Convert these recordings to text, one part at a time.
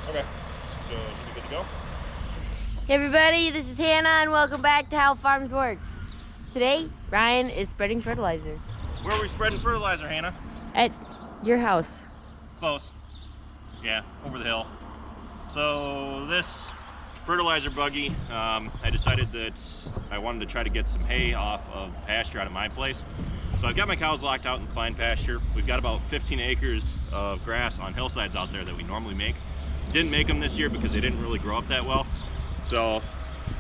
Okay, so should be good to go? Hey everybody, this is Hannah and welcome back to How Farms Work. Today, Ryan is spreading fertilizer. Where are we spreading fertilizer, Hannah? At your house. Close. Yeah, over the hill. So this fertilizer buggy, I decided that I wanted to try to get some hay off of pasture out of my place. So I've got my cows locked out in Klein pasture. We've got about 15 acres of grass on hillsides out there that we normally make. Didn't make them this year because they didn't really grow up that well. So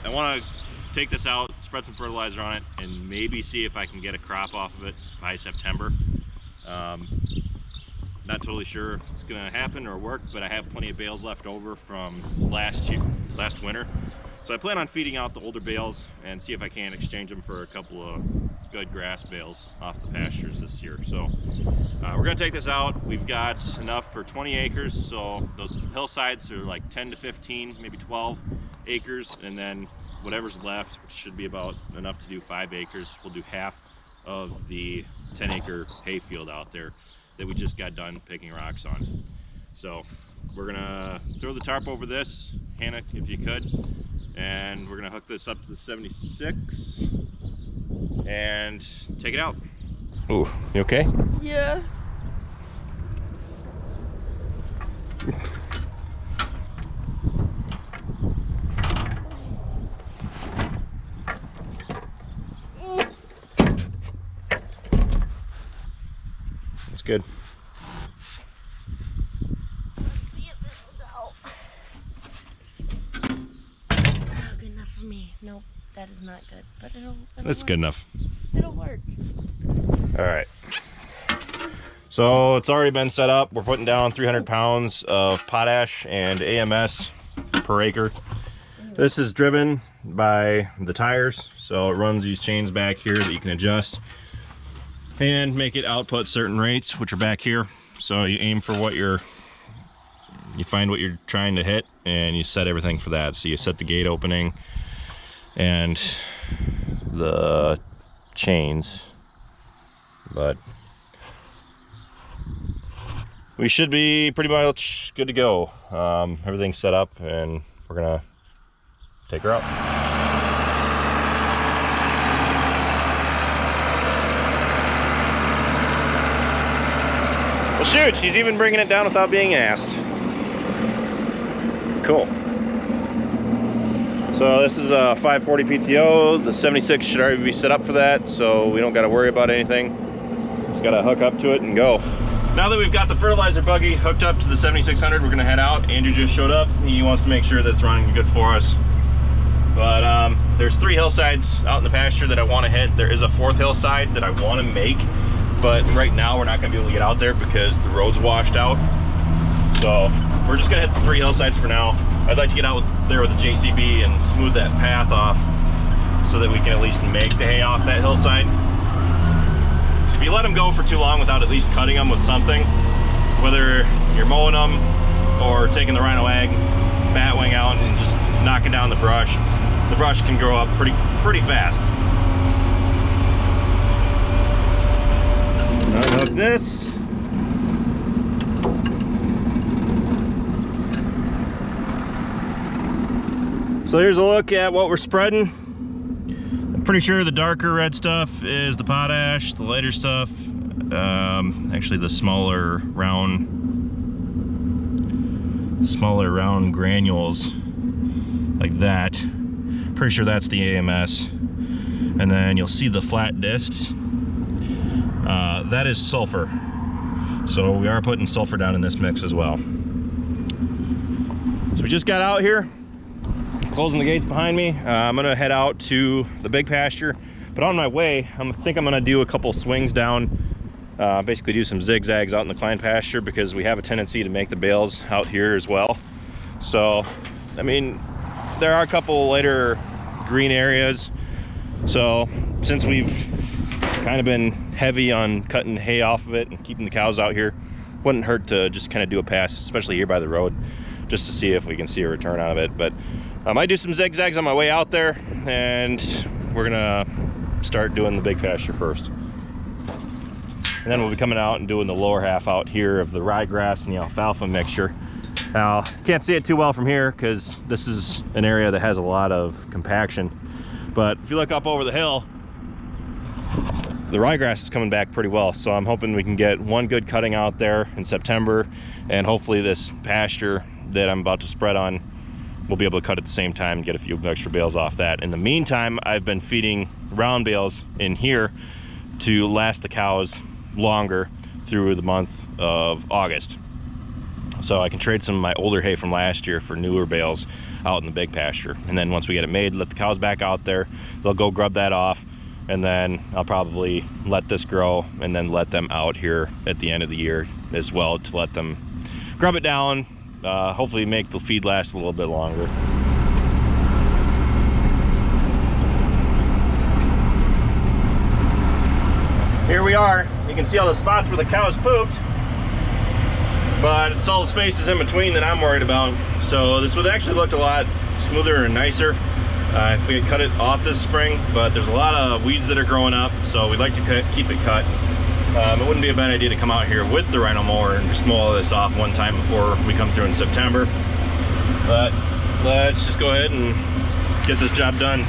I want to take this out, spread some fertilizer on it, and maybe see if I can get a crop off of it by September. Not totally sure if it's going to happen or work, but I have plenty of bales left over from last winter. So I plan on feeding out the older bales and see if I can exchange them for a couple of good grass bales off the pastures this year. So we're going to take this out. We've got enough for 20 acres, so those hillsides are like 10 to 15, maybe 12 acres, and then whatever's left, which should be about enough to do 5 acres, we'll do half of the 10-acre hay field out there that we just got done picking rocks on. So we're gonna throw the tarp over this, Hannah, if you could, and we're gonna hook this up to the 76 and take it out. Ooh, you okay? Yeah. That's good. Let's see if this will go. Oh, good enough for me. Nope, that is not good. But it'll That's work. good enough. It'll work. All right. So it's already been set up. We're putting down 300 pounds of potash and AMS per acre. This is driven by the tires. So it runs these chains back here that you can adjust and make it output certain rates, which are back here. So you aim for what you find what you're trying to hit, and you set everything for that. So you set the gate opening and the chains, but we should be pretty much good to go. Everything's set up and we're gonna take her out. Well, shoot, she's even bringing it down without being asked. Cool. So this is a 540 PTO. The 76 should already be set up for that, so we don't got to worry about anything. Just got to hook up to it and go. Now that we've got the fertilizer buggy hooked up to the 7600, we're going to head out. Andrew just showed up. He wants to make sure that it's running good for us. But there's 3 hillsides out in the pasture that I want to hit. There is a 4th hillside that I want to make, but right now we're not going to be able to get out there because the road's washed out. So we're just going to hit the 3 hillsides for now. I'd like to get out there with the JCB and smooth that path off so that we can at least make the hay off that hillside. So if you let them go for too long without at least cutting them with something, whether you're mowing them or taking the rhino ag bat wing out and just knocking down the brush can grow up pretty fast. Unhook this. So here's a look at what we're spreading. I'm pretty sure the darker red stuff is the potash, the lighter stuff, actually the smaller round granules like that. Pretty sure that's the AMS. And then you'll see the flat discs. That is sulfur. So we are putting sulfur down in this mix as well. So we just got out here, closing the gates behind me. I'm gonna head out to the big pasture, but on my way, I think I'm gonna do a couple swings down, basically do some zigzags out in the Klein pasture because we have a tendency to make the bales out here as well. So, I mean, there are a couple later green areas. So since we've kind of been heavy on cutting hay off of it and keeping the cows out here, wouldn't hurt to just kind of do a pass, especially here by the road, just to see if we can see a return out of it. But I might do some zigzags on my way out there, and we're gonna start doing the big pasture first. And then we'll be coming out and doing the lower half out here of the ryegrass and the alfalfa mixture. Now, can't see it too well from here because this is an area that has a lot of compaction. But if you look up over the hill, the ryegrass is coming back pretty well. So I'm hoping we can get one good cutting out there in September, and hopefully this pasture that I'm about to spread on, we'll be able to cut at the same time and get a few extra bales off that. In the meantime, I've been feeding round bales in here to last the cows longer through the month of August. So I can trade some of my older hay from last year for newer bales out in the big pasture. And then once we get it made, let the cows back out there, they'll go grub that off, and then I'll probably let this grow and then let them out here at the end of the year as well to let them grub it down, hopefully make the feed last a little bit longer. Here we are. You can see all the spots where the cows pooped, but it's all the spaces in between that I'm worried about. So this would actually look a lot smoother and nicer if we had cut it off this spring, but there's a lot of weeds that are growing up, so we'd like to keep it cut. It wouldn't be a bad idea to come out here with the rhino mower and just mow all this off one time before we come through in September. But let's just go ahead and get this job done.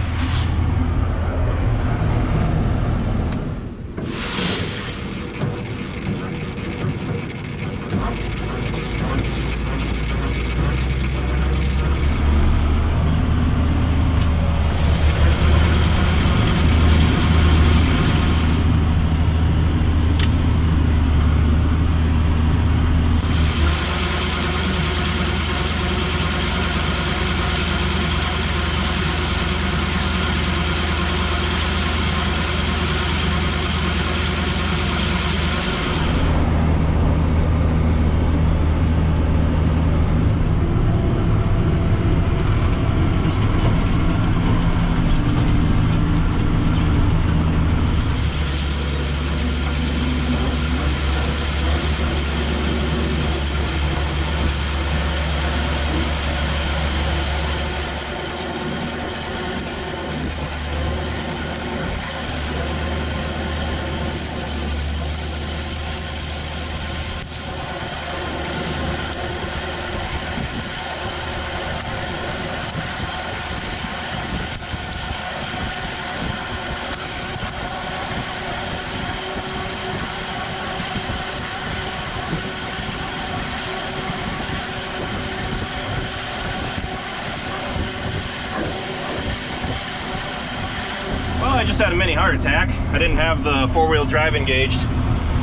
I just had a mini heart attack. I didn't have the four-wheel drive engaged,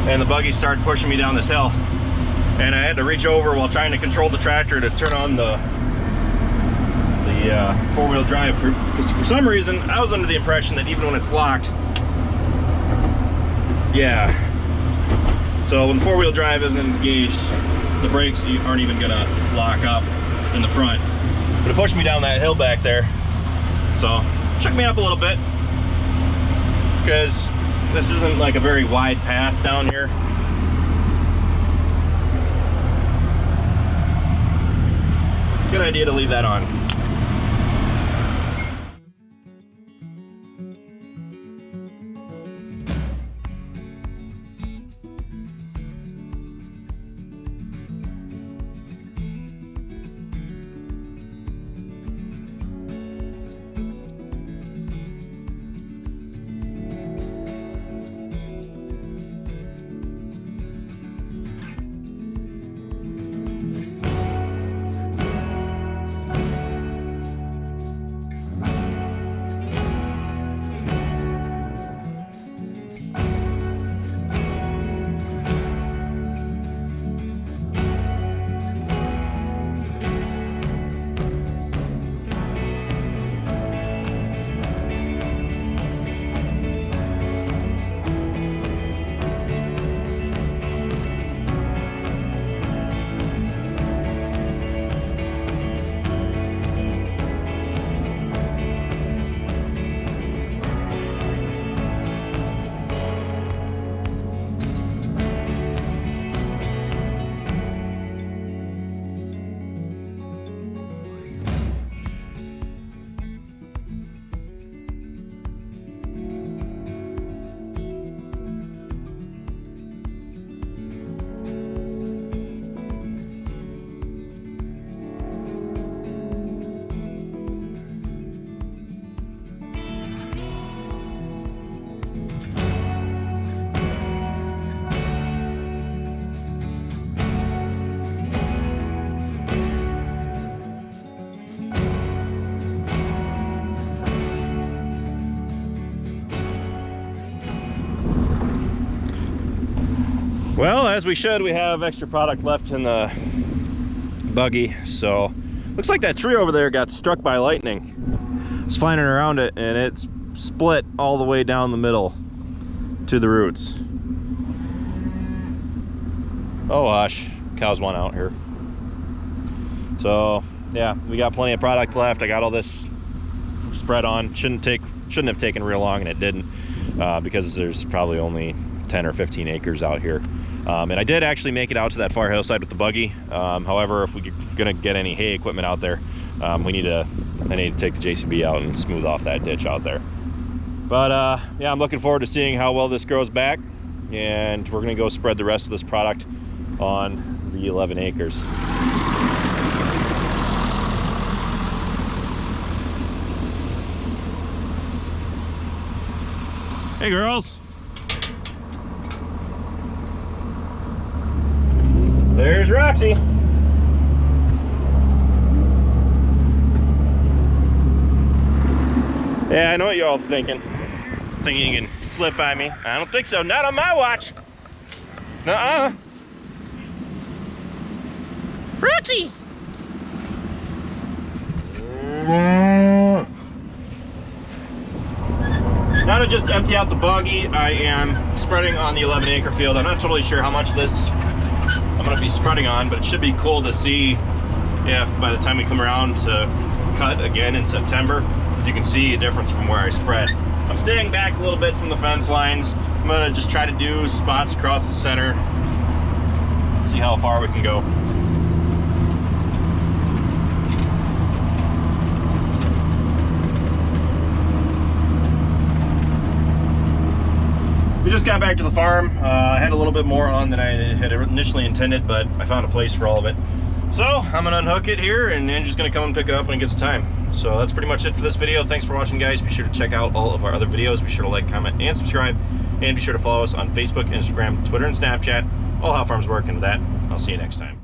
and the buggy started pushing me down this hill. And I had to reach over while trying to control the tractor to turn on the four-wheel drive, because for some reason I was under the impression that even when it's locked, yeah. So when the four-wheel drive isn't engaged, the brakes aren't even gonna lock up in the front. But it pushed me down that hill back there, so shook me up a little bit, because this isn't like a very wide path down here. Good idea to leave that on. Well, as we should, we have extra product left in the buggy. So looks like that tree over there got struck by lightning. It's flying around it, and it's split all the way down the middle to the roots. Oh hush, cows want out here. So yeah, we got plenty of product left. I got all this spread on. Shouldn't have taken real long, and it didn't, because there's probably only 10 or 15 acres out here. And I did actually make it out to that far hillside with the buggy. However, if we're gonna get any hay equipment out there, I need to take the JCB out and smooth off that ditch out there. But yeah, I'm looking forward to seeing how well this grows back, and we're gonna go spread the rest of this product on the 11 acres. Hey girls. There's Roxy. Yeah, I know what you're all thinking. Thinking you can slip by me. I don't think so. Not on my watch. Nuh-uh. Roxy! Now to just empty out the buggy, I am spreading on the 11 acre field. I'm not totally sure how much this I'm gonna be spreading on, but it should be cool to see if by the time we come around to cut again in September, you can see a difference from where I spread. I'm staying back a little bit from the fence lines. I'm gonna just try to do spots across the center, see how far we can go. We just got back to the farm. I had a little bit more on than I had initially intended, but I found a place for all of it. So I'm gonna unhook it here, and Andrew's gonna come and pick it up when it gets time. So that's pretty much it for this video. Thanks for watching, guys. Be sure to check out all of our other videos. Be sure to like, comment, and subscribe. And be sure to follow us on Facebook, Instagram, Twitter, and Snapchat. All how farms work, and with that, I'll see you next time.